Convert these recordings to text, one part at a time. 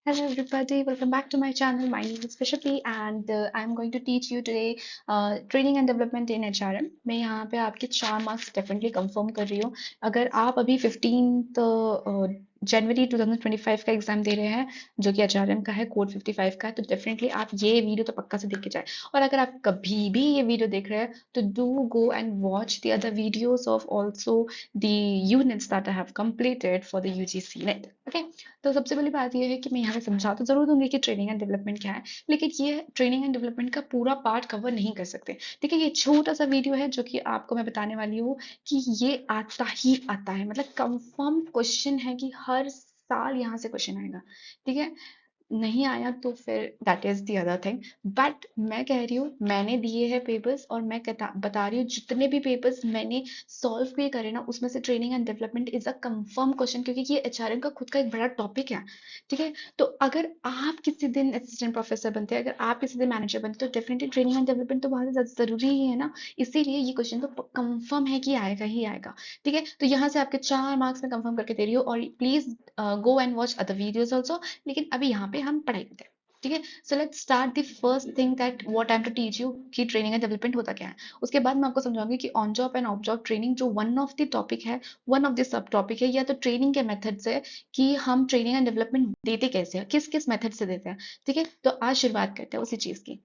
Hello everybody, welcome back to my channel. My name is Vishappi and I'm going to teach you today training and development in HRM. मैं यहाँ पे आपके 4 marks definitely confirm कर रही हूँ. अगर आप अभी 15 जनवरी 2025 का एग्जाम दे रहे हैं जो कि HRM का है, कोड 55 का है, तो डेफिनेटली आप ये वीडियो तो पक्का से देख के जाए. और अगर आप कभी भी ये वीडियो देख रहे हैं तो do go and watch the other videos of also the units that I have completed for the UGC net. Okay, तो सबसे पहली बात ये है कि मैं यहाँ पे समझा तो जरूर दूंगी कि ट्रेनिंग एंड डेवलपमेंट क्या है, लेकिन ये ट्रेनिंग एंड डेवलपमेंट का पूरा पार्ट कवर नहीं कर सकते. ठीक है, ये छोटा सा वीडियो है जो कि आपको मैं बताने वाली हूँ कि ये आता ही आता है, मतलब कंफर्म क्वेश्चन है कि हर साल यहाँ से क्वेश्चन आएगा. ठीक है, नहीं आया तो फिर that is the other thing. But मैं कह रही हूँ मैंने दिए हैं पेपर्स और मैं बता रही हूँ जितने भी पेपर्स मैंने सॉल्व किए करे ना उसमें से training and development is a confirm question, क्योंकि ये HRM का खुद का एक बड़ा टॉपिक है. ठीक है, तो अगर आप किसी दिन असिस्टेंट प्रोफेसर बनते हैं, अगर आप किसी दिन मैनेजर बनते हैं, तो डेफिनेटली ट्रेनिंग एंड डेवलपमेंट तो बहुत ज्यादा जरूरी ही है ना. इसीलिए ये क्वेश्चन तो कंफर्म है कि आएगा ही आएगा. ठीक है, तो यहाँ से आपके 4 मार्क्स में कंफर्म करके दे रही हूँ. और please go and watch other videos also. लेकिन अभी यहाँ पे हम पढ़ाई करते हैं. ठीक है, so let's start the first thing that what I am to teach you कि ट्रेनिंग एंड डेवलपमेंट होता क्या है. उसके बाद मैं आपको समझाऊंगी कि on job and off job training जो वन ऑफ द टॉपिक है, one of the sub topic है, या तो ट्रेनिंग के मेथड्स है कि हम ट्रेनिंग एंड डेवलपमेंट देते कैसे हैं, किस किस मेथड से देते हैं. ठीक है, तो आज शुरुआत करते हैं उसी चीज की.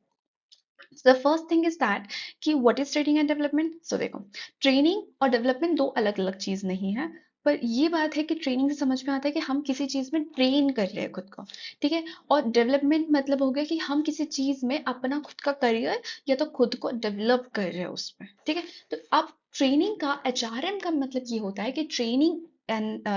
The first thing is that कि what is training and development. So देखो, ट्रेनिंग और डेवलपमेंट दो अलग अलग चीज नहीं है. पर ये बात है कि ट्रेनिंग से समझ में आता है कि हम किसी चीज में ट्रेन कर रहे हैं खुद को. ठीक है, और डेवलपमेंट मतलब हो गया कि हम किसी चीज में अपना खुद का करियर या तो खुद को डेवलप कर रहे हैं उसमें. ठीक है, तो अब ट्रेनिंग का HRM का मतलब ये होता है कि training and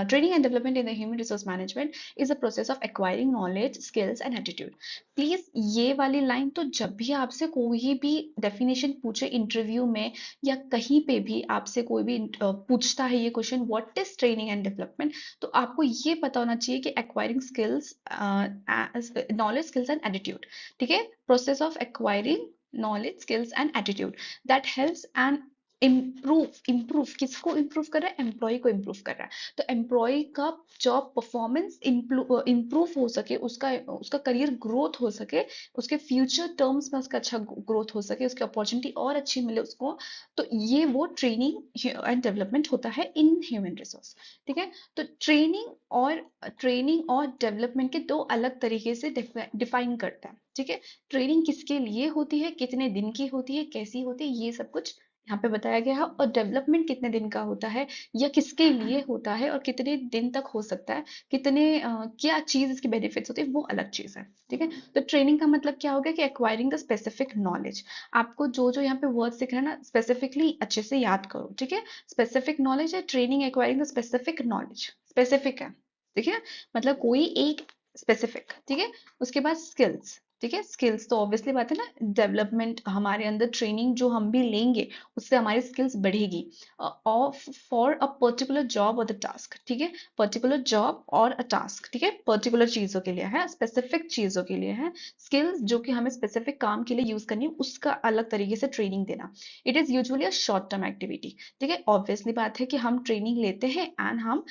development in the human resource management is a process of acquiring knowledge, skills and attitude. Please ये वाली लाइन तो जब भी आपसे कोई भी डेफिनेशन पूछे इंटरव्यू में या कहीं पे भी आपसे कोई भी पूछता है ये question what is training and development, तो आपको ये पता होना चाहिए कि acquiring skills, knowledge, skills and attitude. ठीक है, process of acquiring knowledge, skills and attitude that helps and improve किसको इम्प्रूव कर रहा है, एम्प्लॉय को इम्प्रूव कर रहा है. तो एम्प्लॉय का जॉब परफॉर्मेंस इम्प्रूव हो सके, उसका उसका करियर ग्रोथ हो सके, उसके फ्यूचर टर्म्स में उसका अच्छा ग्रोथ हो सके, उसकी अपॉर्चुनिटी और अच्छी मिले उसको, तो ये वो ट्रेनिंग एंड डेवलपमेंट होता है इन ह्यूमन रिसोर्स. ठीक है, तो ट्रेनिंग और डेवलपमेंट के दो अलग तरीके से डिफाइन करता है. ठीक है, ट्रेनिंग किसके लिए होती है, कितने दिन की होती है, कैसी होती है, ये सब कुछ यहाँ पे बताया गया है. और डेवलपमेंट कितने दिन का होता है या किसके लिए होता है और कितने दिन तक हो सकता है, क्या चीज इसकी बेनिफिट्स होती है, वो अलग चीज है. ठीक है, तो ट्रेनिंग का मतलब क्या हो गया कि एक्वायरिंग द स्पेसिफिक नॉलेज. आपको जो जो यहाँ पे वर्ड्स दिख रहे हैं ना, स्पेसिफिकली अच्छे से याद करो. ठीक है, स्पेसिफिक नॉलेज है, training acquiring the specific knowledge, specific है. ठीक है, मतलब कोई एक स्पेसिफिक. ठीक है, उसके बाद स्किल्स. ठीक है, स्किल्स तो ऑब्वियसली बात है ना, डेवलपमेंट हमारे अंदर ट्रेनिंग जो हम भी लेंगे उससे हमारी स्किल्स बढ़ेगी of for a particular job और द टास्क. ठीक है, पर्टिकुलर जॉब और अ टास्क. ठीक है, पर्टिकुलर चीजों के लिए है, स्पेसिफिक चीजों के लिए है. स्किल्स जो कि हमें स्पेसिफिक काम के लिए यूज करनी है, उसका अलग तरीके से ट्रेनिंग देना. It is usually a short term activity. ठीक है, ऑब्वियसली बात है कि हम ट्रेनिंग लेते हैं एंड हम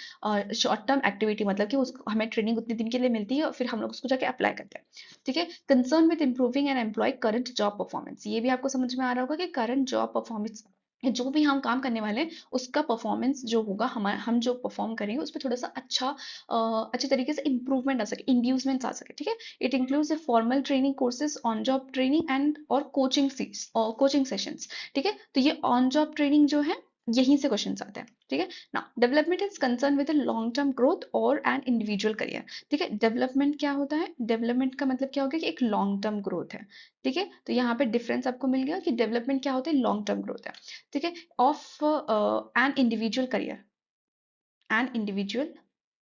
शॉर्ट टर्म एक्टिविटी मतलब कि उसको हमें ट्रेनिंग उतने दिन के लिए मिलती है और फिर हम लोग उसको जाके अप्लाई करते हैं. ठीक है, concern with improving an employee current job performance. ये भी आपको समझ में आ रहा होगा कि करंट जॉब परफॉर्मेंस, जो भी हम काम करने वाले हैं उसका परफॉर्मेंस जो होगा, हम जो परफॉर्म करेंगे उस पर थोड़ा सा अच्छे तरीके से इंप्रूवमेंट आ सके, इंड्यूसमेंट आ सके. ठीक है, it includes formal training courses, on job training and और कोचिंग सेशंस. ठीक है, तो ये ऑन जॉब ट्रेनिंग जो है यहीं से क्वेश्चन आते हैं. ठीक है, ना development is concern with long term growth और एन इंडिविजुअल करियर. ठीक है, डेवलपमेंट क्या होता है, डेवलपमेंट का मतलब क्या होगा कि एक लॉन्ग टर्म ग्रोथ है. ठीक है, तो यहाँ पे डिफरेंस आपको मिल गया कि डेवलपमेंट क्या होता है, लॉन्ग टर्म ग्रोथ है. ठीक है, of an individual career, an individual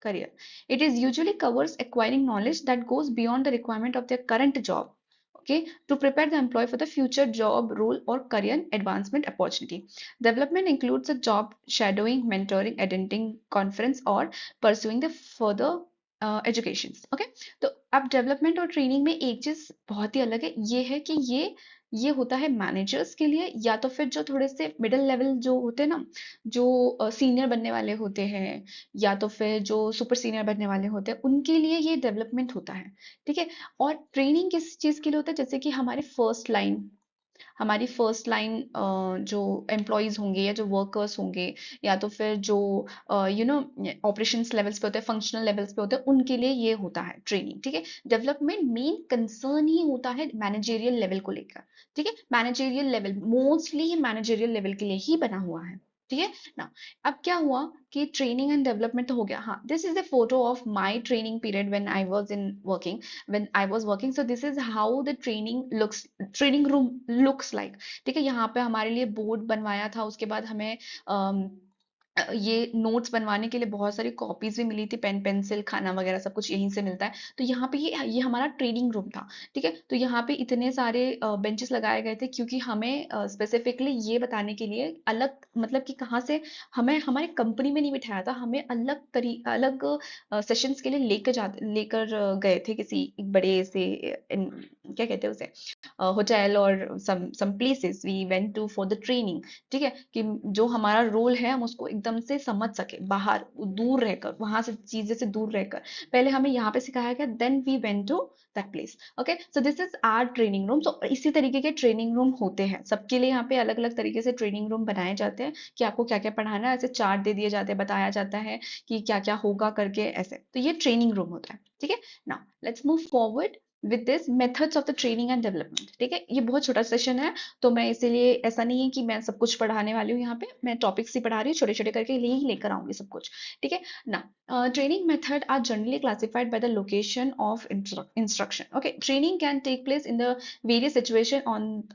career. It is usually covers acquiring knowledge that goes beyond the requirement of their current job. Okay, to prepare the employee for the future job role or career advancement opportunity. Development includes a job shadowing, mentoring, attending conference or pursuing the further education. Okay, तो अब development और training में एक चीज बहुत ही अलग है, ये है कि ये ये होता है मैनेजर्स के लिए, या तो फिर जो थोड़े से मिडिल लेवल जो होते हैं ना, जो सीनियर बनने वाले होते हैं, या तो फिर जो सुपर सीनियर बनने वाले होते हैं, उनके लिए ये डेवलपमेंट होता है। ठीक है। और ट्रेनिंग किस चीज के लिए होता है, जैसे कि हमारी फर्स्ट लाइन जो एम्प्लॉयज होंगे या जो वर्कर्स होंगे, या तो फिर जो ऑपरेशंस लेवल्स पे होते हैं, फंक्शनल लेवल्स पे होते हैं, उनके लिए ये होता है ट्रेनिंग। ठीक है। डेवलपमेंट मेन कंसर्न ही होता है मैनेजेरियल लेवल को लेकर। ठीक है। Managerial level mostly managerial level के लिए ही बना हुआ है। ठीक है ना। अब क्या हुआ कि ट्रेनिंग एंड डेवलपमेंट तो हो गया। हाँ, this is the photo of my training period when I was in working, when I was working. So this is how the training room looks like. ठीक है। यहाँ पे हमारे लिए बोर्ड बनवाया था, उसके बाद हमें ये नोट्स बनवाने के लिए बहुत सारी कॉपीज भी मिली थी, पेन पेंसिल खाना वगैरह सब कुछ यहीं से मिलता है। तो यहाँ पे ये हमारा ट्रेनिंग रूम था। ठीक है। तो यहाँ पे इतने सारे बेंचेस लगाए गए थे, क्योंकि हमें स्पेसिफिकली ये बताने के लिए अलग, मतलब कि कहाँ से हमें हमारे कंपनी में नहीं बिठाया था, हमें अलग सेशंस के लिए लेकर गए थे किसी एक बड़े से क्या कहते हैं उसे, होटल और some places we went to for the training. ठीक है। कि जो हमारा रोल है हम उसको एकदम से समझ सके, बाहर दूर रहकर, वहां से चीजें से दूर रहकर। पहले हमें यहाँ पे सिखाया गया, then we went to that place. Okay, so this is our training room. So इसी तरीके के ट्रेनिंग रूम होते हैं सबके लिए। यहाँ पे अलग अलग तरीके से ट्रेनिंग रूम बनाए जाते हैं कि आपको क्या क्या पढ़ाना है, ऐसे चार्ट दे दिए जाते हैं, बताया जाता है कि क्या क्या होगा करके, ऐसे। तो ये ट्रेनिंग रूम होता है। ठीक है। Now let's move forward with this methods of the training and development. ठीक है। ये बहुत छोटा सेशन है, तो मैं इसीलिए, ऐसा नहीं है कि मैं सब कुछ पढ़ाने वाली हूँ। यहाँ पे मैं टॉपिक्स ही पढ़ा रही हूँ, छोटे छोटे करके ही लेकर आऊंगी सब कुछ। ठीक है ना। Training method are generally classified by the location of instruction. Okay, training can take place in the various situation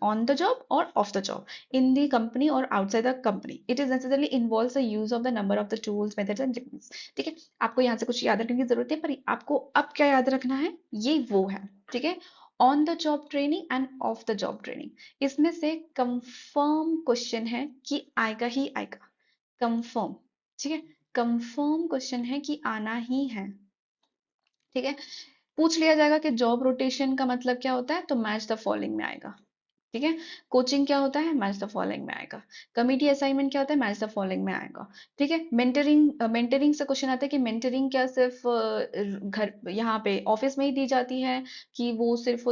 on the job और off the job, in the company और outside the company. It is necessarily involves the use of the number of the tools, methods and techniques. ठीक है। आपको यहाँ से कुछ याद रखने की जरूरत है, पर आपको अब क्या याद रखना है, ये वो है। ठीक है। On the job training end of the job training, इसमें से कंफर्म क्वेश्चन है कि आएगा ही आएगा। कंफर्म। ठीक है। कंफर्म क्वेश्चन है कि आना ही है। ठीक है। पूछ लिया जाएगा कि जॉब रोटेशन का मतलब क्या होता है, तो मैच द फॉलोइंग में आएगा। ठीक है। कोचिंग क्या होता है, मैच द फॉलोइंग में आएगा। कमिटी असाइनमेंट क्या होता है, मैच द फॉलोइंग में आएगा। ठीक है। मेंटरिंग से क्वेश्चन आता है कि मेंटरिंग क्या सिर्फ घर यहाँ पे ऑफिस में ही दी जाती है, कि वो सिर्फ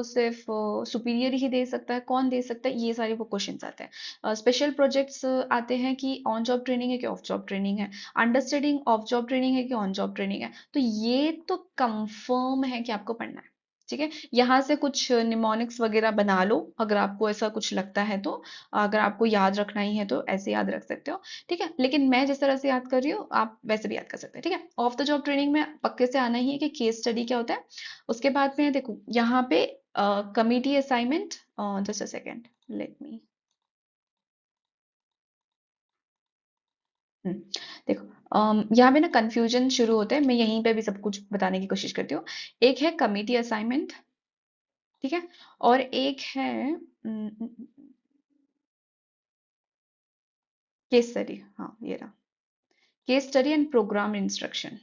सुपीरियर ही दे सकता है, कौन दे सकता है, ये सारे वो क्वेश्चन आते हैं। स्पेशल प्रोजेक्ट्स आते हैं कि ऑन जॉब ट्रेनिंग है कि ऑफ जॉब ट्रेनिंग है, अंडरस्टैंडिंग ऑफ जॉब ट्रेनिंग है कि ऑन जॉब ट्रेनिंग है। तो ये तो कंफर्म है कि आपको पढ़ना है। ठीक है। यहाँ से कुछ निमोनिक्स वगैरह बना लो, अगर आपको ऐसा कुछ लगता है तो। अगर आपको याद रखना ही है तो ऐसे याद रख सकते हो। ठीक है। लेकिन मैं जिस तरह से याद कर रही हूँ, आप वैसे भी याद कर सकते हैं। ठीक है। ऑफ द जॉब ट्रेनिंग में पक्के से आना ही है कि केस स्टडी क्या होता है। उसके बाद में देखो यहाँ पे committee assignment, just a second, let me, देखो यहाँ पे ना कंफ्यूजन शुरू होता है, मैं यहीं पे भी सब कुछ बताने की कोशिश करती हूँ। एक है कमिटी असाइनमेंट। ठीक है। और एक है केस स्टडी। हाँ, ये रहा, case study and programme instruction.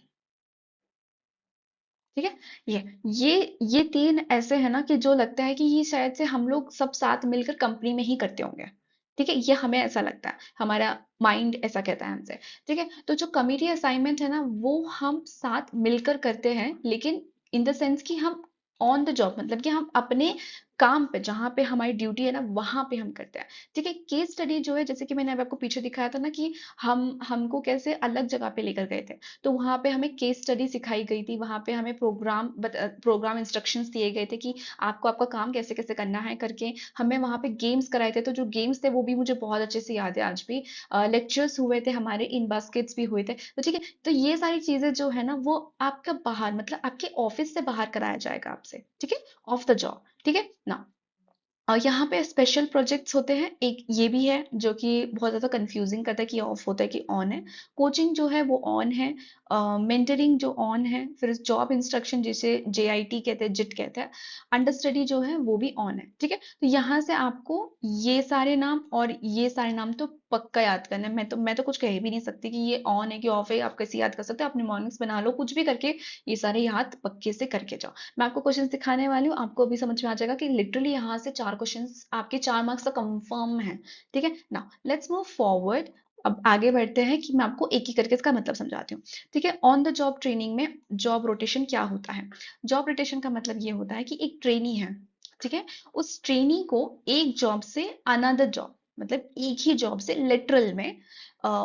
ठीक है। ये तीन ऐसे है ना कि जो लगता है कि ये शायद से हम लोग सब साथ मिलकर कंपनी में ही करते होंगे। ठीक है। ये हमें ऐसा लगता है, हमारा माइंड ऐसा कहता है हमसे। ठीक है। तो जो कमिटी असाइनमेंट है ना, वो हम साथ मिलकर करते हैं, लेकिन इन द सेंस कि हम ऑन द जॉब, मतलब कि हम अपने काम पे, जहां पे हमारी ड्यूटी है ना, वहां पे हम करते हैं। ठीक है। केस स्टडी जो है, जैसे कि मैंने अब आपको पीछे दिखाया था ना कि हमको कैसे अलग जगह पे लेकर गए थे, तो वहां पे हमें केस स्टडी सिखाई गई थी, वहां पे हमें प्रोग्राम इंस्ट्रक्शंस दिए गए थे कि आपको आपका काम कैसे कैसे करना है करके। हमें वहां पे गेम्स कराए थे, तो जो गेम्स थे वो भी मुझे बहुत अच्छे से याद है आज भी। लेक्चर्स हुए थे हमारे, इन बास्केट्स भी हुए थे। तो ठीक है। तो ये सारी चीजें जो है ना, वो आपका बाहर, मतलब आपके ऑफिस से बाहर कराया जाएगा आपसे। ठीक है। Of the job. ठीक है ना। और यहाँ पे स्पेशल प्रोजेक्ट्स होते हैं, एक ये भी है जो कि बहुत ज़्यादा कंफ्यूजिंग करता है कि ऑफ होता है कि ऑन है। कोचिंग जो है वो ऑन है। मेंटरिंग जो ऑन है, फिर जॉब इंस्ट्रक्शन जिसे जेआईटी कहते हैं, जिट कहते हैं, अंडरस्टडी जो है वो भी ऑन है। ठीक है। तो यहाँ से आपको ये सारे नाम और ये सारे नाम तो पक्का याद करना है। मैं तो कुछ कह भी नहीं सकती कि ये ऑन है कि ऑफ है, आप कैसे याद कर सकते हो, अपने मॉर्निंग्स बना लो, कुछ भी करके ये सारे याद पक्के से करके जाओ। मैं आपको क्वेश्चन दिखाने वाली हूँ, आपको अभी समझ में आ जाएगा कि लिटरली यहाँ से 4 क्वेश्चन आपके 4 मार्क्स का कंफर्म है। ठीक है, नाउ लेट्स मूव फॉरवर्ड। अब आगे बढ़ते हैं कि मैं आपको एक एक करके इसका मतलब समझाती हूँ। ठीक है, ऑन द जॉब ट्रेनिंग में जॉब रोटेशन क्या होता है? जॉब रोटेशन का मतलब ये होता है कि एक ट्रेनी है, ठीक है, उस ट्रेनी को एक जॉब से अनदर जॉब, मतलब एक ही जॉब से लिटरल में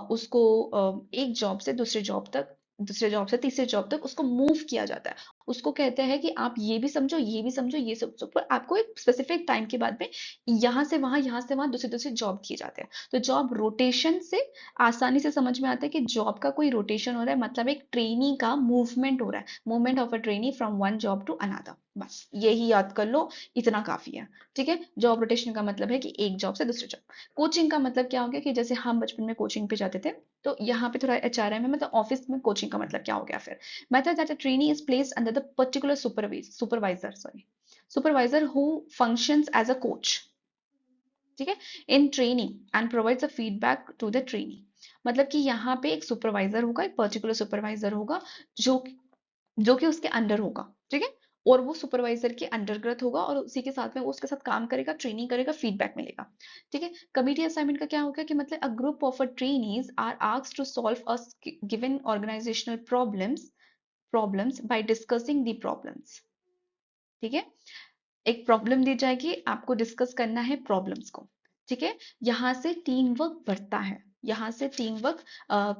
उसको एक जॉब से दूसरे जॉब तक, दूसरे जॉब से तीसरे जॉब तक उसको मूव किया जाता है। उसको कहते हैं कि आप ये भी समझो, ये भी समझो, ये सब समझो, पर आपको एक स्पेसिफिक टाइम के बाद में यहाँ से वहां दूसरे दूसरे जॉब किए जाते हैं। तो जॉब रोटेशन से आसानी से समझ में आता है कि जॉब का कोई रोटेशन हो रहा है, मतलब एक ट्रेनी का मूवमेंट हो रहा है, movement of a trainee from one job to another. बस यही याद कर लो, इतना काफी है। ठीक है, जॉब रोटेशन का मतलब है कि एक जॉब से दूसरे जॉब। कोचिंग का मतलब क्या हो गया कि जैसे हम बचपन में कोचिंग पे जाते थे, तो यहाँ पे थोड़ा एचआरएम में मतलब ऑफिस में कोचिंग का मतलब क्या हो गया फिर? मतलब that a trainee is placed under the particular supervisor who functions as a coach, ठीक है, in training and provides a feedback to the trainee. मतलब कि यहाँ पे एक सुपरवाइजर होगा, एक पर्टिकुलर सुपरवाइजर होगा जो जो कि उसके अंडर होगा, ठीक है, और वो सुपरवाइजर के अंडरग्रत होगा और उसी के साथ में वो उसके साथ काम करेगा, ट्रेनिंग करेगा, फीडबैक मिलेगा। ठीक है, कमिटी असाइनमेंट का क्या होगा कि मतलब a group of a trainees are asked to solve a given organisational problems by discussing the problems. ठीक है, एक प्रॉब्लम दी जाएगी, आपको डिस्कस करना है प्रॉब्लम्स को। ठीक है, यहाँ से टीम वर्क बढ़ता है, यहाँ से टीम वर्क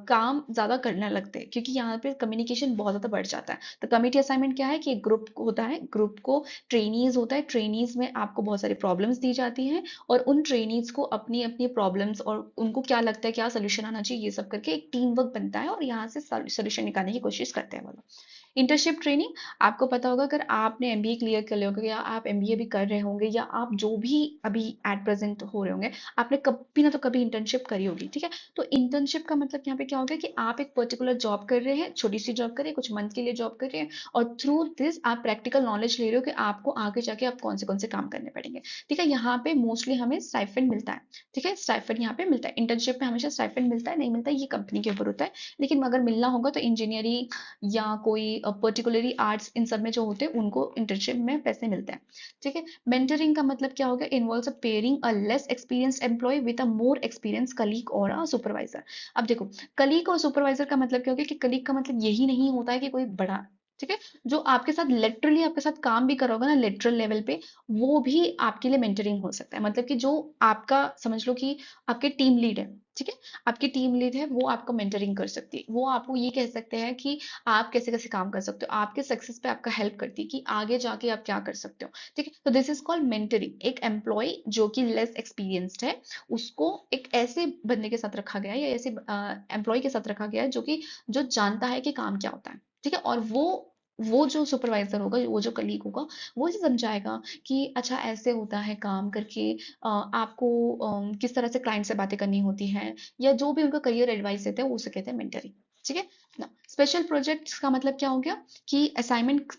काम ज्यादा करने लगते हैं, क्योंकि यहाँ पे कम्युनिकेशन बहुत ज्यादा बढ़ जाता है। तो कमिटी असाइनमेंट क्या है कि एक ग्रुप होता है, ग्रुप को ट्रेनीज होता है, ट्रेनीज में आपको बहुत सारी प्रॉब्लम्स दी जाती हैं और उन ट्रेनीज को अपनी अपनी प्रॉब्लम्स और उनको क्या लगता है क्या सोल्यूशन आना चाहिए, ये सब करके एक टीम वर्क बनता है और यहाँ से सोल्यूशन निकालने की कोशिश करते हैं वो लोग। इंटर्नशिप ट्रेनिंग, आपको पता होगा अगर आपने एमबीए क्लियर कर लिया होगा या आप एमबीए भी कर रहे होंगे या आप जो भी अभी एट प्रेजेंट हो रहे होंगे, आपने कभी ना तो कभी इंटर्नशिप करी होगी। ठीक है, तो इंटर्नशिप का मतलब यहाँ पे क्या होगा कि आप एक पर्टिकुलर जॉब कर रहे हैं, छोटी सी जॉब कर रहे हैं, कुछ मंथ के लिए जॉब कर रहे हैं और थ्रू दिस आप प्रैक्टिकल नॉलेज ले रहे हो कि आपको आगे जाके आप कौन से काम करने पड़ेंगे। ठीक है, यहाँ पे मोस्टली हमें स्टाइफंड मिलता है। ठीक है, स्टाइफंड यहाँ पे मिलता है, इंटर्नशिप में हमेशा स्टाइफंड मिलता है, नहीं मिलता है ये कंपनी के ऊपर होता है, लेकिन अगर मिलना होगा तो इंजीनियरिंग या कोई पर्टिकुलरली आर्ट्स, इन सब में जो होते हैं उनको इंटर्नशिप में पैसे मिलते हैं। ठीक है, मेंटरिंग का मतलब क्या होगा? Involves a pairing a less experienced employee with a more experience colleague और अ सुपरवाइजर। अब देखो, कलीग और सुपरवाइजर का मतलब क्या होगा कि कलीग का मतलब यही नहीं होता है कि कोई बड़ा, ठीक है, जो आपके साथ लिटरली आपके साथ काम भी कर रहा होगा ना लिटरल लेवल पे, वो भी आपके लिए मेंटरिंग हो सकता है। मतलब कि जो आपका समझ लो कि आपके टीम लीड है, ठीक है, आपकी टीम लीड है, वो आपको मेंटरिंग कर सकती है, वो आपको ये कह सकते हैं कि आप कैसे कैसे काम कर सकते हो, आपके सक्सेस पे आपका हेल्प करती है कि आगे जाके आप क्या कर सकते हो। ठीक है, तो दिस इज कॉल्ड मेंटरिंग। एक एम्प्लॉय जो कि लेस एक्सपीरियंस्ड है, उसको एक ऐसे बंदे के साथ रखा गया है या ऐसे एम्प्लॉय के साथ रखा गया है जो कि जो जानता है कि काम क्या होता है। ठीक है, और वो जो सुपरवाइजर होगा, वो जो कलीग होगा, वो इसे समझाएगा कि अच्छा ऐसे होता है काम करके, आपको किस तरह से क्लाइंट से बातें करनी होती है, या जो भी उनका करियर एडवाइस देते हैं उसे कहते हैं मेंटरिंग। ठीक है ना, स्पेशल प्रोजेक्ट्स का मतलब क्या हो गया कि असाइनमेंट,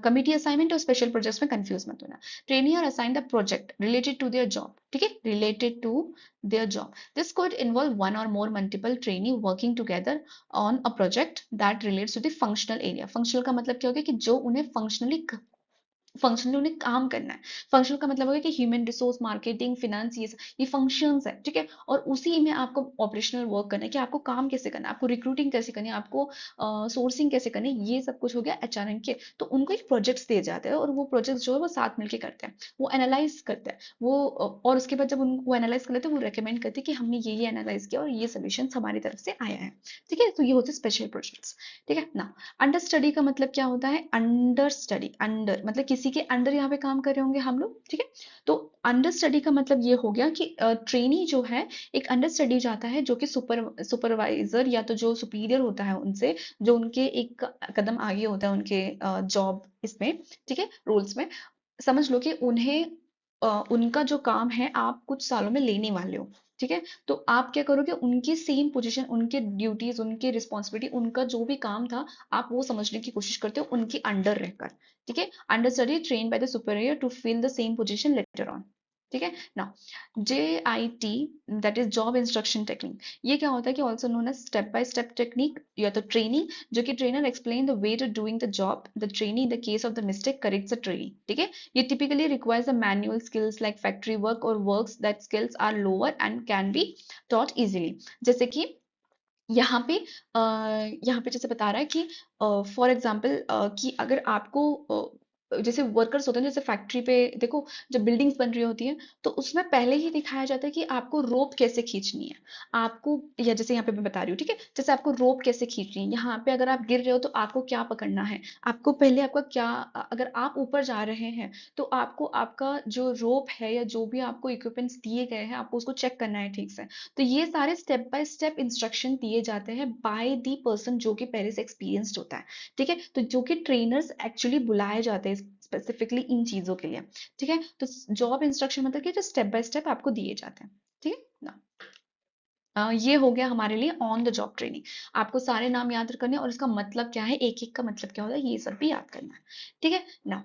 कमिटी असाइनमेंट और स्पेशल प्रोजेक्ट्स में कंफ्यूज मत होना। Trainee are assigned a project related to their job, ठीक है, related to their job. This could involve one or more multiple trainee working together on a project that relates to the functional area। functional का मतलब क्या हो गया कि जो उन्हें फंक्शनली उन्हें काम करना है। फंक्शनल का मतलब होगा कि ह्यूमन रिसोर्स, मार्केटिंग, फिनेंस, ये फंक्शंस है। ठीक है, और उसी में आपको ऑपरेशनल वर्क करना है कि आपको काम कैसे करना है, आपको रिक्रूटिंग कैसे करनी है, आपको सोर्सिंग कैसे करनी है, ये सब कुछ हो गया एचआरएम के। तो उनको एक प्रोजेक्ट्स दिए जाते हैं और वो प्रोजेक्ट्स जो है वो साथ मिलकर करते हैं, वो एनालाइज करते हैं, वो और उसके बाद जब उनको एनालाइज कर लेते हैं वो रिकमेंड करते हैं कि हमने ये एनालाइज किया और ये सोल्यूशन हमारी तरफ से आया है। ठीक है, तो ये होते हैं स्पेशल प्रोजेक्ट्स। ठीक है ना, अंडर स्टडी का मतलब क्या होता है? अंडर स्टडी, अंडर मतलब किसी के अंडर यहाँ पे काम कर रहे होंगे हम लोग। ठीक है, तो अंडर स्टडी का मतलब ये हो गया कि ट्रेनी जो है एक अंडर स्टडी जाता है, जो कि सुपरवाइजर या तो जो सुपीरियर होता है उनसे, जो उनके एक कदम आगे होता है उनके जॉब इसमें, ठीक है, रोल्स में। समझ लो कि उन्हें उनका जो काम है आप कुछ सालों में लेने वाले हो। ठीक है, तो आप क्या करोगे? उनकी सेम पोजीशन, उनके ड्यूटीज, उनके रिस्पॉन्सिबिलिटी, उनका जो भी काम था, आप वो समझने की कोशिश करते हो उनके अंडर रहकर। ठीक है, under study train by the superior to fill the same position later on. ठीक है ना। JIT, that is job instruction technique, ये क्या होता है कि also known as step by step technique या तो ट्रेनिंग, जो कि trainer explain the way to doing the job, the trainee in the case of the mistake corrects the trainee. ठीक है, ये typically requires the manual skills like factory work और works that skills are lower and can be taught easily. जैसे कि यहाँ पे यहाँ पे जैसे बता रहा है कि फॉर एग्जाम्पल कि अगर आपको जैसे वर्कर्स होते हैं, जैसे फैक्ट्री पे देखो जब बिल्डिंग्स बन रही होती है, तो उसमें पहले ही दिखाया जाता है कि आपको रोप कैसे खींचनी है। आपको, या जैसे यहाँ पे मैं बता रही हूँ, ठीक है, जैसे आपको रोप कैसे खींचनी है, यहाँ पे अगर आप गिर रहे हो तो आपको क्या पकड़ना है, आपको पहले आपका क्या, अगर आप ऊपर जा रहे हैं तो आपको आपका जो रोप है या जो भी आपको इक्विपमेंट्स दिए गए हैं, आपको उसको चेक करना है ठीक से। तो ये सारे स्टेप बाय स्टेप इंस्ट्रक्शन दिए जाते हैं बाय दी पर्सन जो कि पहले से एक्सपीरियंस्ड होता है। ठीक है, तो जो कि ट्रेनर्स एक्चुअली बुलाए जाते हैं स्पेसिफिकली इन चीजों के लिए। ठीक है, तो जॉब इंस्ट्रक्शन मतलब कि जो स्टेप बाय स्टेप आपको दिए जाते हैं। ठीक है ना। ये हो गया हमारे लिए ऑन द जॉब ट्रेनिंग। आपको सारे नाम याद करने हैं और इसका मतलब क्या है, एक एक का मतलब क्या होता है, ये सब भी याद करना है। ठीक है ना।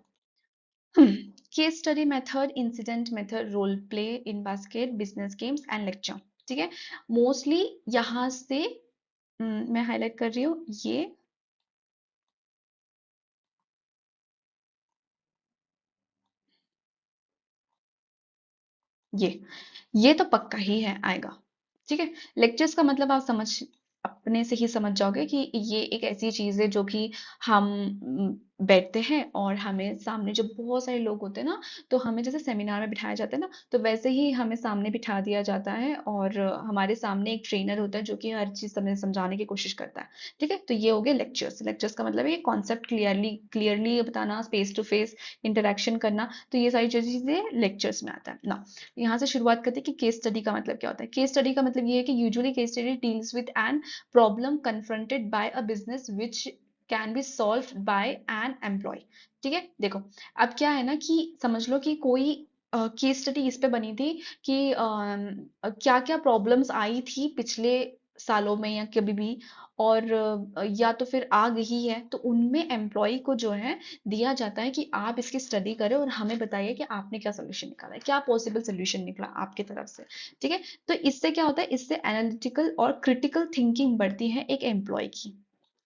Case study method, incident method, role play in basket, business games and lecture. ठीक है, मोस्टली यहां से मैं हाईलाइट कर रही हूँ ये ये तो पक्का ही है आएगा। ठीक है, लेक्चर्स का मतलब आप समझ, अपने से ही समझ जाओगे कि ये एक ऐसी चीज है जो कि हम बैठते हैं और हमें सामने जो बहुत सारे लोग होते हैं ना, तो हमें जैसे सेमिनार में बिठाया जाता है ना, तो वैसे ही हमें सामने बिठा दिया जाता है और हमारे सामने एक ट्रेनर होता है जो कि हर चीज हमें समझाने की कोशिश करता है। ठीक है, तो ये हो गया लेक्चर्स। लेक्चर्स का मतलब है कॉन्सेप्ट क्लियरली क्लियरली बताना, फेस टू फेस इंटरेक्शन करना, तो ये सारी चीजें लेक्चर्स में आता है ना। यहाँ से शुरुआत करते हैं कि केस स्टडी का मतलब क्या होता है। केस स्टडी का मतलब ये है कि usually case study deals with an problem confronted by a business which can be solve by an employee. ठीक है, देखो अब क्या है ना कि समझ लो कि कोई केस स्टडी इस पे बनी थी कि क्या क्या प्रॉब्लम्स आई थी पिछले सालों में या कभी भी, और या तो फिर आ गई है, तो उनमें एम्प्लॉय को जो है दिया जाता है कि आप इसकी स्टडी करें और हमें बताइए कि आपने क्या सोल्यूशन निकाला है, क्या पॉसिबल सोल्यूशन निकला आपकी तरफ से। ठीक है, तो इससे क्या होता है, इससे एनालिटिकल और क्रिटिकल थिंकिंग बढ़ती है एक एम्प्लॉय की।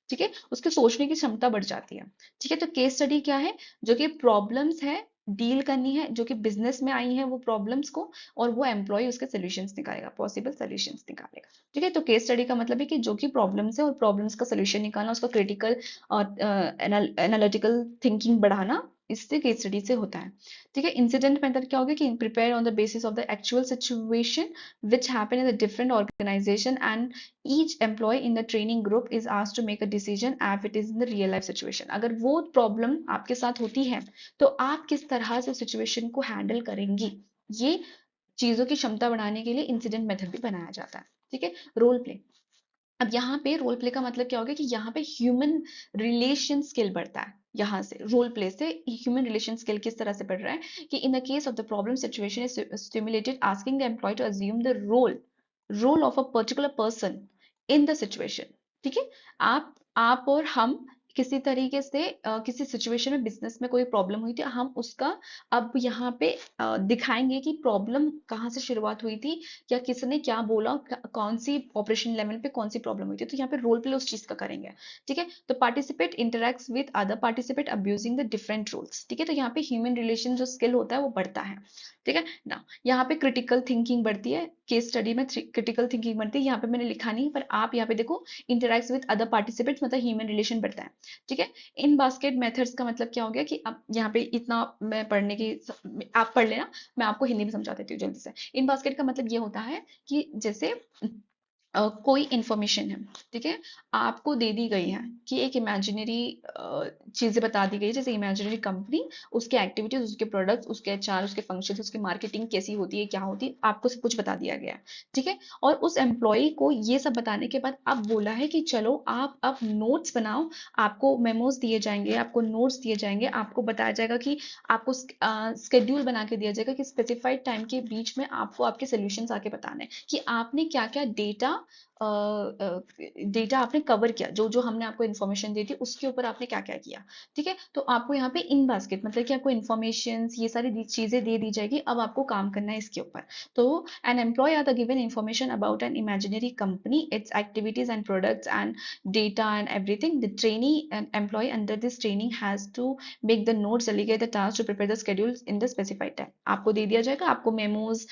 ठीक है, उसके सोचने की क्षमता बढ़ जाती है। ठीक है, तो केस स्टडी क्या है, जो कि प्रॉब्लम्स है, डील करनी है, जो कि बिजनेस में आई है वो प्रॉब्लम्स को, और वो एम्प्लॉय उसके सोल्यूशंस निकालेगा, पॉसिबल सोल्यूशंस निकालेगा। ठीक है, तो केस स्टडी का मतलब है कि जो कि प्रॉब्लम्स है और प्रॉब्लम्स का सोल्यूशन निकालना, उसका क्रिटिकल और एनालिटिकल थिंकिंग बढ़ाना, इससे केस स्टडी से होता है। ठीक है, इंसिडेंट मेथड क्या होगा कि prepare on the basis of the actual situation which happen in the different organisation and each employee in the training group is asked to make a decision as it is in the real life situation। अगर वो problem आपके साथ होती है तो आप किस तरह से सिचुएशन को हैंडल करेंगी, ये चीजों की क्षमता बढ़ाने के लिए इंसिडेंट मेथड भी बनाया जाता है। ठीक है, रोल प्ले। अब यहाँ पे रोल प्ले का मतलब क्या होगा कि यहाँ पे ह्यूमन रिलेशन स्किल बढ़ता है। यहाँ से रोल प्ले से ह्यूमन रिलेशन स्किल किस तरह से बढ़ रहा है कि in the case of the problem situation is stimulated asking the employee to assume the role of a particular person in the situation. ठीक है, आप और हम किसी तरीके से किसी सिचुएशन में, बिजनेस में कोई प्रॉब्लम हुई थी, हम उसका अब यहाँ पे दिखाएंगे कि प्रॉब्लम कहाँ से शुरुआत हुई थी, या किसने क्या बोला, कौन सी ऑपरेशन लेवल पे कौन सी प्रॉब्लम हुई थी, तो यहाँ पे रोल प्ले उस चीज का करेंगे। ठीक है, तो participate interacts with other participate abusing the different roles. ठीक है, तो यहाँ पे ह्यूमन रिलेशन जो स्किल होता है वो बढ़ता है। ठीक है ना, यहाँ पे क्रिटिकल थिंकिंग बढ़ती है, केस स्टडी में क्रिटिकल थिंकिंग बढ़ती है, यहाँ पे मैंने लिखा नहीं पर आप यहाँ पे देखो, इंटरेक्ट्स विद अदर पार्टिसिपेट्स मतलब ह्यूमन रिलेशन बढ़ता है। ठीक है, इन बास्केट मेथड्स का मतलब क्या हो गया कि अब यहाँ पे इतना मैं पढ़ने की, आप पढ़ लेना, मैं आपको हिंदी में समझा देती हूँ जल्दी से। इन बास्केट का मतलब ये होता है कि जैसे कोई इंफॉर्मेशन है, ठीक है, आपको दे दी गई है कि एक इमेजिनरी चीजें बता दी गई है, जैसे इमेजिनरी कंपनी, उसके एक्टिविटीज, उसके प्रोडक्ट्स, उसके एचआर, उसके फंक्शंस, उसकी मार्केटिंग कैसी होती है, क्या होती है, आपको सब कुछ बता दिया गया है। ठीक है, और उस एम्प्लॉय को ये सब बताने के बाद अब बोला है कि चलो आप अब नोट्स बनाओ, आपको मेमोज दिए जाएंगे, आपको नोट्स दिए जाएंगे, आपको बताया जाएगा कि आपको स्केड्यूल बना के दिया जाएगा कि स्पेसिफाइड टाइम के बीच में आपको आपके सोल्यूशंस आके बताने हैं कि आपने क्या क्या डेटा डेटा आपने कवर किया, जो जो हमने आपको इन्फॉर्मेशन दी थी उसके ऊपर आपने क्या क्या किया। ठीक है, तो आपको यहाँ पे इन बास्केट मतलब कि आपको इन्फॉर्मेशन ये सारी चीजें दे दी जाएगी, अब आपको काम करना है इसके ऊपर। तो an employee are the given information about an imaginary company, its activities and products and data and everything. The trainee and employee under this training has to make the notes, delegate the task to prepare the schedules in the specified time. आपको दे दिया जाएगा, आपको memos,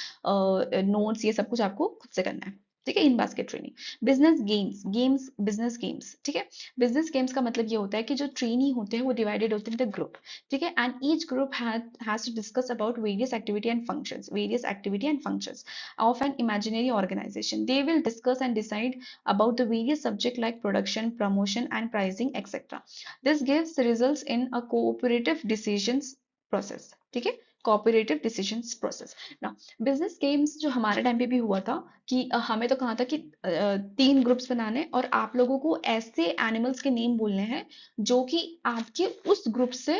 notes, ये सब कुछ आपको खुद से करना है। ठीक है, in basket training. Business games, business games. ठीक है, बिजनेस गेम्स का मतलब ये होता है कि जो ट्रेनी होते हैं वो डिवाइडेड होते हैं इन द ग्रुप। ठीक है, and each group has to discuss about various activity and functions of an imaginary organization. They will discuss and decide about the various subjects like production, promotion, and pricing, etc. This gives results in a cooperative decisions process. ठीक है, cooperative decisions process. Now, business games जो हमारे time पे भी हुआ था कि हमें तो कहा था कि 3 ग्रुप्स बनाने और आप लोगों को ऐसे एनिमल्स के नेम बोलने हैं जो कि आपके उस ग्रुप से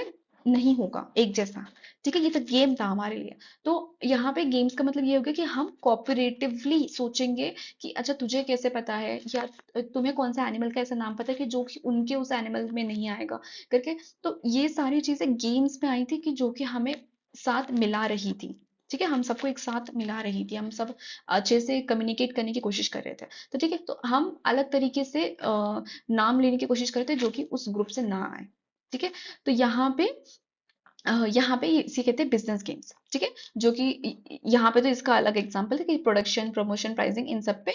नहीं होगा एक जैसा। ठीक है, ये तो गेम था हमारे लिए। तो यहाँ पे गेम्स का मतलब ये हो गया कि हम कोऑपरेटिवली सोचेंगे कि अच्छा तुझे कैसे पता है, या तुम्हें कौन सा एनिमल का ऐसा नाम पता है कि जो कि उनके उस एनिमल में नहीं आएगा करके। तो ये सारी चीजें गेम्स में आई थी कि जो कि हमें साथ मिला रही थी। ठीक है, हम सबको एक साथ मिला रही थी, हम सब अच्छे से कम्युनिकेट करने की कोशिश कर रहे थे। तो ठीक है, तो हम अलग तरीके से नाम लेने की कोशिश करते जो कि उस ग्रुप से ना आए। ठीक है, तो यहाँ पे इसे कहते हैं बिजनेस गेम्स। ठीक है, जो कि यहाँ पे तो इसका अलग एग्जांपल है कि प्रोडक्शन, प्रमोशन, प्राइसिंग, इन सब पे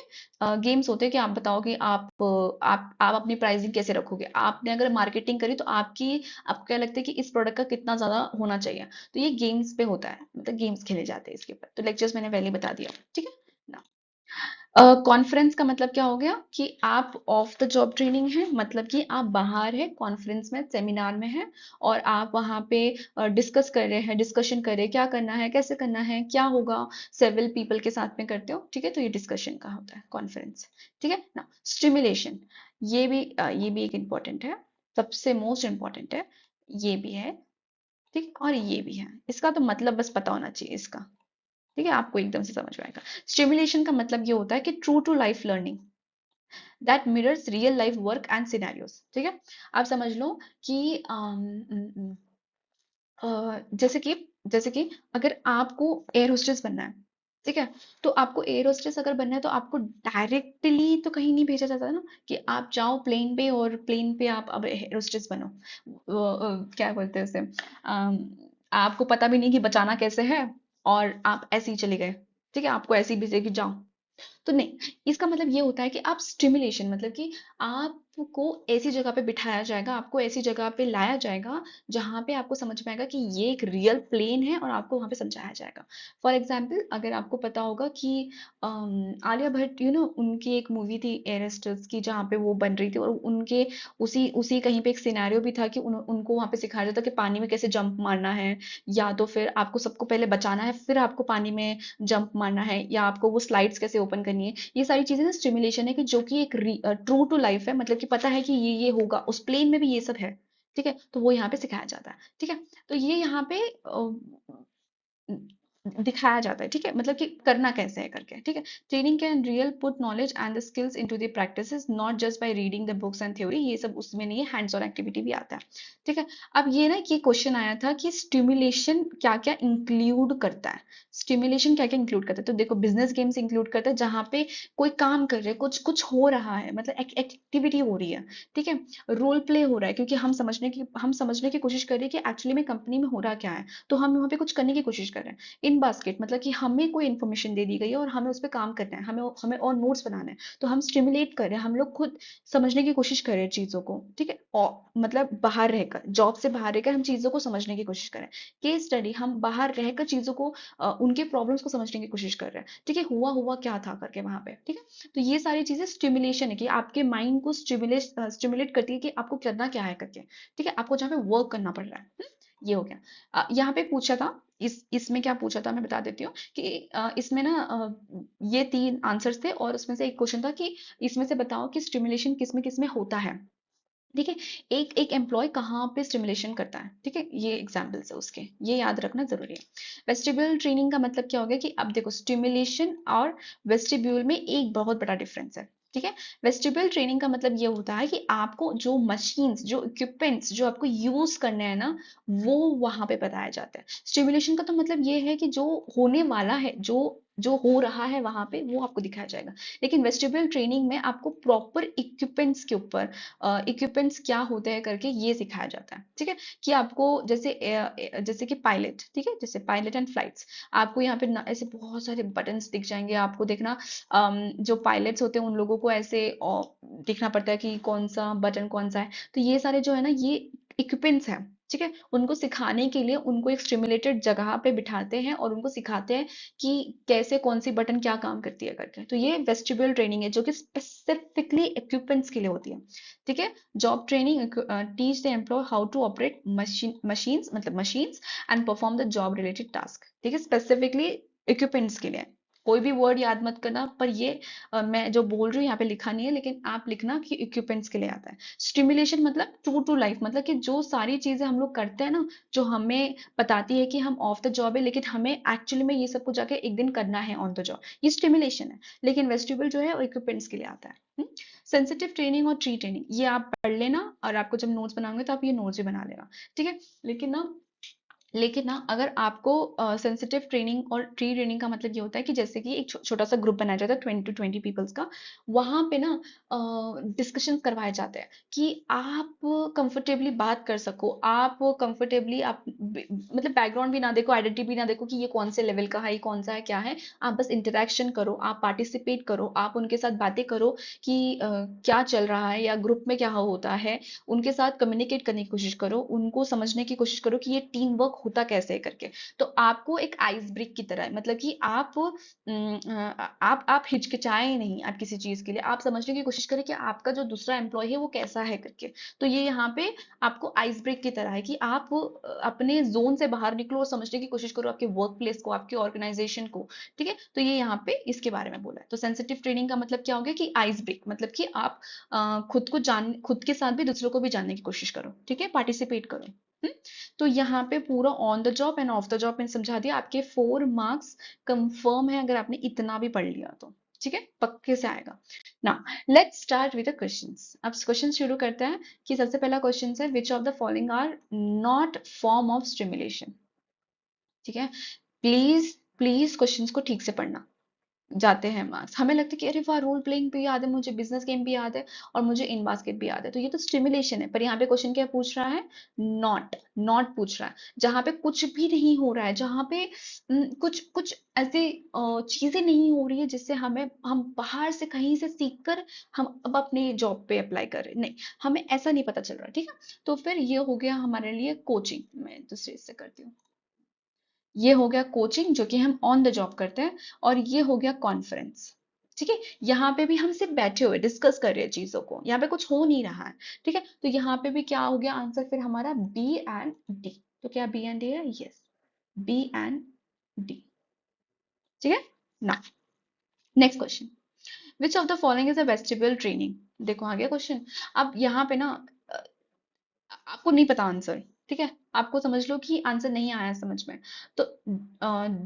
गेम्स होते हैं कि आप बताओ कि आप अपनी प्राइसिंग कैसे रखोगे। आपने अगर मार्केटिंग करी तो आपको क्या लगता है कि इस प्रोडक्ट का कितना ज्यादा होना चाहिए। तो ये गेम्स पे होता है, मतलब गेम्स खेले जाते हैं इसके ऊपर। तो लेक्चर्स मैंने पहले ही बता दिया। ठीक है ना। कॉन्फ्रेंस का मतलब क्या हो गया कि आप ऑफ द जॉब ट्रेनिंग है, मतलब कि आप बाहर है, कॉन्फ्रेंस में, सेमिनार में है, और आप वहां पे डिस्कस कर रहे हैं, डिस्कशन कर रहे हैं क्या करना है, कैसे करना है, क्या होगा, सेवरल पीपल के साथ में करते हो। ठीक है, तो ये डिस्कशन का होता है कॉन्फ्रेंस। ठीक है ना। स्टिमुलेशन, ये भी एक इम्पॉर्टेंट है, सबसे मोस्ट इम्पॉर्टेंट है। ये भी है, ठीक, और ये भी है। इसका तो मतलब बस पता होना चाहिए इसका। ठीक है, आपको एकदम से समझ में आएगा। स्टिमुलेशन का मतलब ये होता है कि true to life learning that mirrors real life work and scenarios. ठीक है, आप समझ लो कि जैसे कि अगर आपको एयर होस्टेस बनना है, ठीक है, तो आपको एयर होस्टेस अगर बनना है तो आपको डायरेक्टली तो कहीं नहीं भेजा जाता ना कि आप जाओ प्लेन पे और प्लेन पे आप अब एयर होस्टेस बनो। क्या बोलते हैं उसे, आपको पता भी नहीं कि बचाना कैसे है, और आप ऐसे ही चले गए। ठीक है, आपको ऐसे ही भेजे कि जाओ। तो नहीं, इसका मतलब ये होता है कि आप स्टिमुलेशन मतलब कि आपको ऐसी जगह पे बिठाया जाएगा, आपको ऐसी जगह पे लाया जाएगा जहां पे आपको समझ में आएगा कि ये एक रियल प्लेन है, और आपको वहां पे समझाया जाएगा। फॉर एग्जाम्पल, अगर आपको पता होगा कि आलिया भट्ट, उनकी एक मूवी थी एयरस्टर्स की जहाँ पे वो बन रही थी, और उनके उसी उसी कहीं पे एक सिनेरियो भी था कि उनको वहां पे सिखाया जाता कि पानी में कैसे जंप मारना है, या तो फिर आपको सबको पहले बचाना है, फिर आपको पानी में जंप मारना है, या आपको वो स्लाइड्स कैसे ओपन करनी है। ये सारी चीजें ना स्टिमुलेशन है कि जो कि एक ट्रू टू लाइफ है, मतलब कि पता है कि ये होगा, उस प्लेन में भी ये सब है। ठीक है, तो वो यहाँ पे सिखाया जाता है। ठीक है, तो ये यहाँ पे दिखाया जाता है। ठीक है, मतलब कि करना कैसे है करके। ठीक है, training can real put knowledge and the skills into the practices, not just by reading the books and theory. ये सब उसमें नहीं है, हैंड्स ऑन एक्टिविटी भी आता है। ठीक है, अब ये क्वेश्चन आया था कि स्टिमुलेशन क्या क्या इंक्लूड करता है। स्टिमुलेशन क्या क्या इंक्लूड करता है, तो देखो बिजनेस गेम्स इंक्लूड करता है जहाँ पे कोई काम कर रहे हैं, कुछ कुछ हो रहा है, मतलब एक एक्टिविटी हो रही है। ठीक है, रोल प्ले हो रहा है, क्योंकि हम समझने की कोशिश कर रहे हैं कि एक्चुअली में कंपनी में हो रहा क्या है, तो हम वहाँ पे कुछ करने की कोशिश कर रहे हैं। इन बास्केट मतलब कि हमें कोई इन्फॉर्मेशन दे दी गई है और हमें उस पर काम करना है, हमें हमें और नोट्स बनाना है, तो हम स्टिमुलेट कर रहे हैं, हम लोग खुद समझने की कोशिश कर रहे हैं चीजों को। ठीक है, और मतलब बाहर रहकर, जॉब से बाहर रहकर हम चीजों को समझने की कोशिश कर रहे हैं। केस स्टडी, हम बाहर रहकर चीजों को उनके प्रॉब्लम्स को समझने की कोशिश कर रहे हैं। ठीक है, हुआ हुआ क्या था करके वहां पे। ठीक है, तो ये सारी चीजें स्टिमुलेशन है कि आपके माइंड को स्टिमुलेट करती है कि आपको करना क्या है करके। ठीक है, आपको जहाँ पे वर्क करना पड़ रहा है। ये हो गया। यहाँ पे पूछा था, इसमें क्या पूछा था मैं बता देती हूँ कि इसमें ना ये 3 आंसर्स थे, और उसमें से एक क्वेश्चन था कि इसमें से बताओ कि स्टिमुलेशन किस में होता है। ठीक है। एक एक एम्प्लॉय कहाँ पे स्टिमुलेशन करता है, ठीक है, ये एग्जाम्पल्स है उसके, ये याद रखना जरूरी है। वेस्टिब्यूल ट्रेनिंग का मतलब क्या हो गया कि अब देखो स्टिमुलेशन और वेस्टिब्यूल में एक बहुत बड़ा डिफरेंस है। ठीक है। वेस्टिब्यूल ट्रेनिंग का मतलब ये होता है कि आपको जो मशीन्स, जो इक्विपमेंट्स जो आपको यूज करने हैं ना, वो वहां पे बताया जाता है। स्टिमुलेशन का तो मतलब ये है कि जो होने वाला है, जो जो हो रहा है वहां पे, वो आपको दिखाया जाएगा। लेकिन वेस्टिब्यूल ट्रेनिंग में आपको प्रॉपर इक्विपमेंट्स के ऊपर, इक्विपमेंट्स क्या होते हैं करके ये सिखाया जाता है। ठीक है। कि आपको जैसे जैसे कि पायलट, ठीक है, जैसे पायलट एंड फ्लाइट्स, आपको यहाँ पे ऐसे बहुत सारे बटन्स दिख जाएंगे आपको, देखना जो पायलट्स होते हैं उन लोगों को ऐसे देखना पड़ता है कि कौन सा बटन कौन सा है। तो ये सारे जो है ना, ये इक्विपमेंट्स हैं। ठीक है। उनको सिखाने के लिए उनको एक स्टिमुलेटेड जगह पे बिठाते हैं और उनको सिखाते हैं कि कैसे कौन सी बटन क्या काम करती है करके। तो ये वेस्टिब्यूल ट्रेनिंग है जो कि स्पेसिफिकली इक्विपमेंट्स के लिए होती है। ठीक है। Job training teach the employee how to operate machines, मतलब machines, and perform the job related task. ठीक है। स्पेसिफिकली इक्विपमेंट्स के लिए। कोई भी वर्ड याद मत करना, पर ये मैं जो बोल रही हूँ यहाँ पे लिखा नहीं है, लेकिन आप लिखना कि इक्विपमेंट्स के लिए आता है। स्टिमुलेशन मतलब ट्रू टू लाइफ, मतलब कि जो सारी चीजें हम लोग करते हैं ना, जो हमें बताती है कि हम ऑफ द जॉब है, लेकिन हमें एक्चुअली में ये सब कुछ जाके एक दिन करना है ऑन द जॉब, ये स्टिमुलेशन है। लेकिन वेस्टिबल जो है वो इक्विपमेंट्स के लिए आता है। सेंसिटिव ट्रेनिंग और ट्री ट्रेनिंग, ये आप पढ़ लेना, और आपको जब नोट्स बनाओगे तो आप ये नोट्स भी बना लेना। ठीक है। लेकिन ना लेकिन ना अगर आपको सेंसिटिव ट्रेनिंग और ट्री ट्रेनिंग का मतलब ये होता है कि जैसे कि एक छोटा सा ग्रुप बनाया जाता है 20 to 20 पीपल्स का, वहां पे ना डिस्कशन करवाए जाते हैं कि आप कंफर्टेबली बात कर सको, आप कंफर्टेबली, आप मतलब बैकग्राउंड भी ना देखो, आइडेंटिटी भी ना देखो कि ये कौन से लेवल का है, ये कौन सा है, क्या है। आप बस इंटरेक्शन करो, आप पार्टिसिपेट करो, आप उनके साथ बातें करो कि क्या चल रहा है या ग्रुप में क्या होता है। उनके साथ कम्युनिकेट करने की कोशिश करो, उनको समझने की कोशिश करो कि ये टीम वर्क होता कैसे है करके। तो आपको एक आइस ब्रेक की तरह है, मतलब कि आप हिचकिचाए नहीं, आप किसी चीज के लिए आप समझने की कोशिश करें कि आपका जो दूसरा एम्प्लॉय है वो कैसा है करके। तो ये यहाँ पे आपको आइस ब्रेक की तरह है कि आप अपने जोन से बाहर निकलो और समझने की कोशिश करो आपके वर्क प्लेस को, आपके ऑर्गेनाइजेशन को। ठीक है। तो ये यहाँ पे इसके बारे में बोला है। तो सेंसिटिव ट्रेनिंग का मतलब क्या हो गया कि आइस ब्रेक, मतलब कि आप खुद के साथ भी दूसरों को भी जानने की कोशिश करो। ठीक है। पार्टिसिपेट करो। हम्म? तो यहाँ पे पूरा on the job and of the job मैंने समझा दिया। आपके 4 मार्क्स कंफर्म है अगर आपने इतना भी पढ़ लिया तो। ठीक है। पक्के से आएगा ना। Let's start with the questions. अब क्वेश्चन शुरू करते हैं कि सबसे पहला क्वेश्चन है, which of the following are not form of stimulation. ठीक है। प्लीज प्लीज क्वेश्चंस को ठीक से पढ़ना। जाते हैं मार्क्स, हमें लगता है कि अरे वाह, रोल प्लेइंग भी याद है मुझे, बिजनेस गेम भी याद है, और मुझे इन बास्केट भी याद है। तो ये तो स्टिमुलेशन है, पर यहाँ पे क्वेश्चन क्या पूछ रहा है? नॉट, नॉट पूछ रहा है। जहां पे कुछ भी नहीं हो रहा है, जहां पे कुछ कुछ ऐसी चीजें नहीं हो रही है जिससे हम बाहर से कहीं से सीख कर हम अब अपने जॉब पे अप्लाई कर रहे हैं, नहीं, हमें ऐसा नहीं पता चल रहा। ठीक है। तो फिर ये हो गया हमारे लिए कोचिंग। मैं दूसरे से करती हूँ। ये हो गया कोचिंग जो कि हम ऑन द जॉब करते हैं, और ये हो गया कॉन्फ्रेंस। ठीक है। यहाँ पे भी हम सिर्फ बैठे हुए डिस्कस कर रहे हैं चीजों को, यहाँ पे कुछ हो नहीं रहा है। ठीक है। तो यहाँ पे भी क्या हो गया आंसर फिर हमारा बी एंड डी। तो क्या बी एंड डी है? Yes, B and D. ठीक है ना। Next question, which of the following is a vestibular training. देखो आ गया क्वेश्चन। अब यहाँ पे ना आपको नहीं पता आंसर, ठीक है, आपको समझ लो कि आंसर नहीं आया समझ में। तो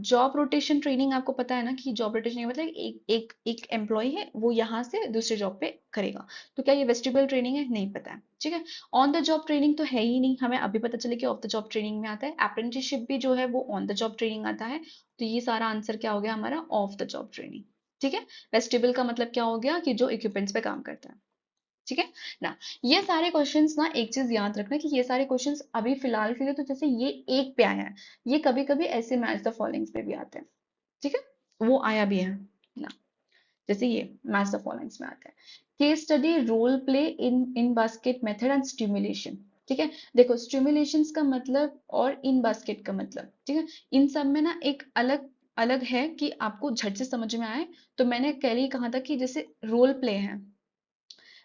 जॉब रोटेशन ट्रेनिंग आपको पता है ना कि जॉब रोटेशन मतलब एक एक एक एम्प्लॉय है वो यहाँ से दूसरे जॉब पे करेगा। तो क्या ये वेस्टिबल ट्रेनिंग है? नहीं पता है। ठीक है। ऑन द जॉब ट्रेनिंग तो है ही नहीं, हमें अभी पता चले कि ऑफ द जॉब ट्रेनिंग में आता है। अप्रेंटिसशिप भी जो है वो ऑन द जॉब ट्रेनिंग आता है। तो ये सारा आंसर क्या हो गया हमारा? Of the job training. ठीक है। वेस्टिबल का मतलब क्या हो गया कि जो इक्विपमेंट्स पे काम करता है। ठीक है ना। ये सारे क्वेश्चंस ना, एक चीज याद रखना कि ये सारे क्वेश्चंस अभी फिलहाल के लिए तो जैसे ये एक पे आया है, ये कभी कभी ऐसे मैच द फॉलोइंग्स पे भी आते हैं। ठीक है। वो आया भी है ना, जैसे ये मैच द फॉलोइंग्स में आता है। Case study, role play, in basket method and stimulation. ठीक है। देखो स्टिमुलेशंस का मतलब और इन बास्केट का मतलब, ठीक है, इन सब में ना एक अलग अलग है कि आपको झट से समझ में आए। तो मैंने पहले ही कहा था कि जैसे रोल प्ले है,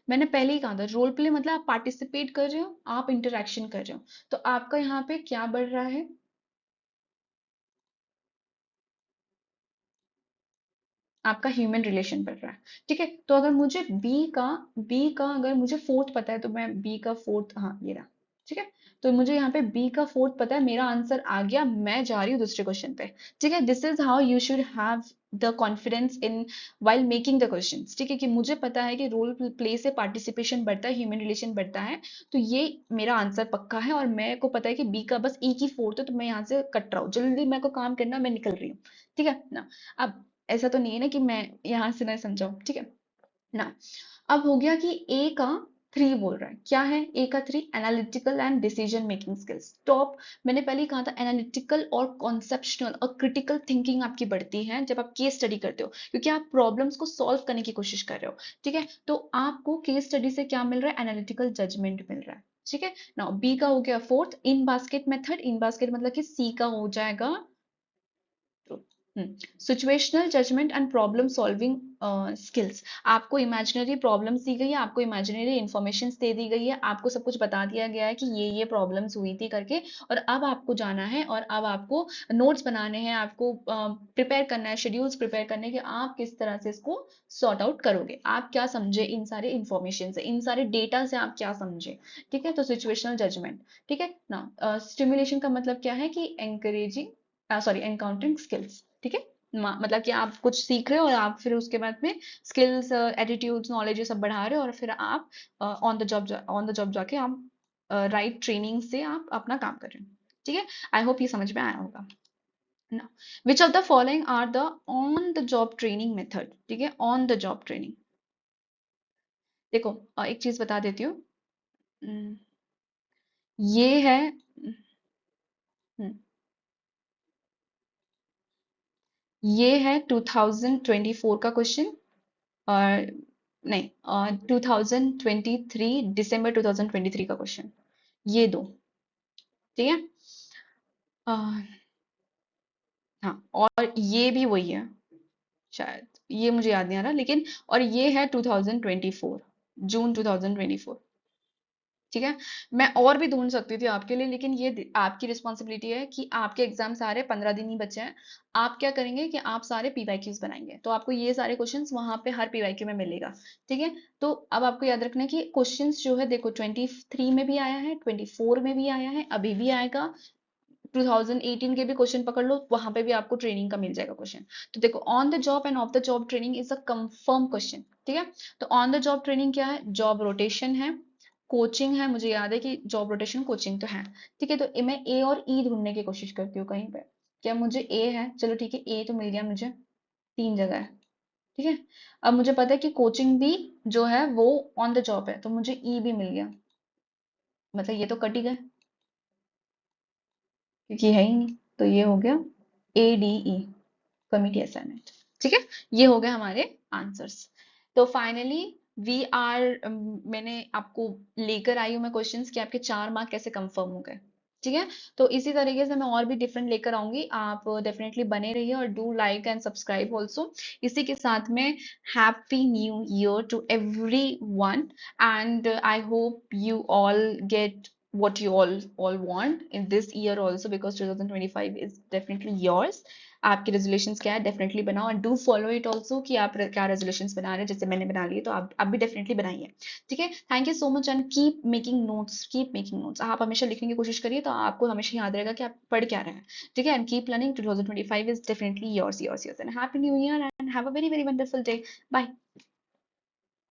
मैंने पहले ही कहा था रोल प्ले मतलब आप पार्टिसिपेट कर रहे हो, आप इंटरेक्शन कर रहे हो। तो आपका यहाँ पे क्या बढ़ रहा है? आपका ह्यूमन रिलेशन बढ़ रहा है। ठीक है, तो अगर मुझे बी का अगर मुझे फोर्थ पता है तो मैं बी का फोर्थ, हाँ ये रहा। ठीक है, तो मुझे यहाँ पे बी का फोर्थ पता है, मेरा आंसर आ गया, मैं जा रही हूँ दूसरे क्वेश्चन पे। ठीक है, this is how you should have the confidence in while making the questions. ठीक है, कि मुझे पता है कि रोल प्ले से पार्टिसिपेशन बढ़ता है, ह्यूमन रिलेशन बढ़ता है, तो ये मेरा आंसर पक्का है। और मेरे को पता है कि बी का बस एक ही फोर्थ है, तो मैं यहाँ से कट रहा हूँ, जल्दी मेरे को काम करना, मैं निकल रही हूँ। ठीक है ना। अब ऐसा तो नहीं है ना कि मैं यहाँ से ना समझाऊं। ठीक है ना। अब हो गया कि ए का थ्री बोल रहा है, क्या है ए का three? Analytical and decision making skills. Top, मैंने पहले ही कहा था, एनालिटिकल और कॉन्सेप्शनल और क्रिटिकल थिंकिंग आपकी बढ़ती है जब आप केस स्टडी करते हो, क्योंकि आप प्रॉब्लम्स को सॉल्व करने की कोशिश कर रहे हो। ठीक है, तो आपको केस स्टडी से क्या मिल रहा है? एनालिटिकल जजमेंट मिल रहा है। ठीक है ना। बी का हो गया fourth, in basket method. In basket मतलब कि सी का हो जाएगा situational judgement and problem solving skills. आपको इमेजिनरी प्रॉब्लम्स दी गई है, आपको इमेजिनरी इंफॉर्मेशन दे दी गई है, आपको सब कुछ बता दिया गया है कि ये प्रॉब्लम्स हुई थी करके, और अब आपको जाना है और अब आपको नोट्स बनाने हैं, आपको प्रिपेयर करना है, शेड्यूल्स प्रिपेयर करने हैं कि आप किस तरह से इसको सॉर्ट आउट करोगे, आप क्या समझे इन सारे इंफॉर्मेशन से, इन सारे डेटा से आप क्या समझे। ठीक है, तो सिचुएशनल जजमेंट। ठीक है ना। स्टिमुलेशन का मतलब क्या है? कि एंकरेजिंग, सॉरी, एनकाउंटरिंग स्किल्स। ठीक है, मतलब कि आप कुछ सीख रहे हो और आप फिर उसके बाद में स्किल्स, एटीट्यूड्स, नॉलेज ये सब बढ़ा रहे हो, और फिर आप ऑन द जॉब जाके आप राइट ट्रेनिंग से आप अपना काम कर रहे हो। ठीक है, आई होप ये समझ में आया होगा ना। Which of the following are the on the job training method? ठीक है, ऑन द जॉब ट्रेनिंग। देखो, एक चीज बता देती हूँ। हम्म, ये है। हम्म, ये है 2024 का क्वेश्चन, और नहीं, 2023, दिसंबर 2023 का क्वेश्चन, ये दो। ठीक है। अ, हाँ, और ये भी वही है शायद, ये मुझे याद नहीं आ रहा, लेकिन और ये है 2024, जून 2024। ठीक है, मैं और भी ढूंढ सकती थी आपके लिए, लेकिन ये आपकी रिस्पॉन्सिबिलिटी है कि आपके एग्जाम सारे 15 दिन ही बचे हैं। आप क्या करेंगे कि आप सारे पीवाईक्यूज बनाएंगे, तो आपको ये सारे क्वेश्चंस वहां पे हर पीवाईक्यू में मिलेगा। ठीक है, तो अब आपको याद रखना है कि क्वेश्चंस जो है, देखो 23 में भी आया है, 24 में भी आया है, अभी भी आएगा। 2018 के भी क्वेश्चन पकड़ लो, वहां पे भी आपको ट्रेनिंग का मिल जाएगा क्वेश्चन। तो देखो, on the job and of the job training is a confirm question. ठीक है, तो ऑन द जॉब ट्रेनिंग क्या है? जॉब रोटेशन है, कोचिंग है, मुझे याद है कि जॉब रोटेशन कोचिंग तो है। ठीक है, तो मैं ए और ई ढूंढने की कोशिश करती हूँ कहीं पे। क्या मुझे ए है? चलो ठीक है, ए तो मिल गया मुझे, तीन जगह है। ठीक है, अब मुझे पता है कि कोचिंग भी जो है वो ऑन द जॉब है, तो मुझे ई भी मिल गया, मतलब ये तो कट ही गए क्योंकि है ही नहीं। तो ये हो गया ADE, कमिटी असाइनमेंट। ठीक है, ये हो गए हमारे आंसर्स। तो फाइनली वी आर, मैंने आपको लेकर आई हूँ मैं क्वेश्चंस कि आपके 4 मार्क कैसे कंफर्म हो गए। ठीक है, तो इसी तरीके से मैं और भी डिफरेंट लेकर आऊंगी, आप डेफिनेटली बने रहिए और do like and subscribe also. इसी के साथ में happy new year to everyone, and I hope you all get what you all want in this year also, because 2025 is definitely yours। आपके रेजोल्यूशंस क्या है, डेफिनेटली बनाओ, and do follow it also कि आप क्या resolutions बना रहे हैं, जैसे मैंने बना लिए, तो आप भी डेफिनेटली बनाइए। ठीक है, thank you so much, and keep making notes, keep making notes. आप हमेशा लिखने की कोशिश करिए, तो आपको हमेशा याद रहेगा कि आप पढ़ क्या रहे हैं। ठीक है, and keep learning, 2025 is definitely yours, yours, yours, and happy new year and have a very very wonderful day. Bye.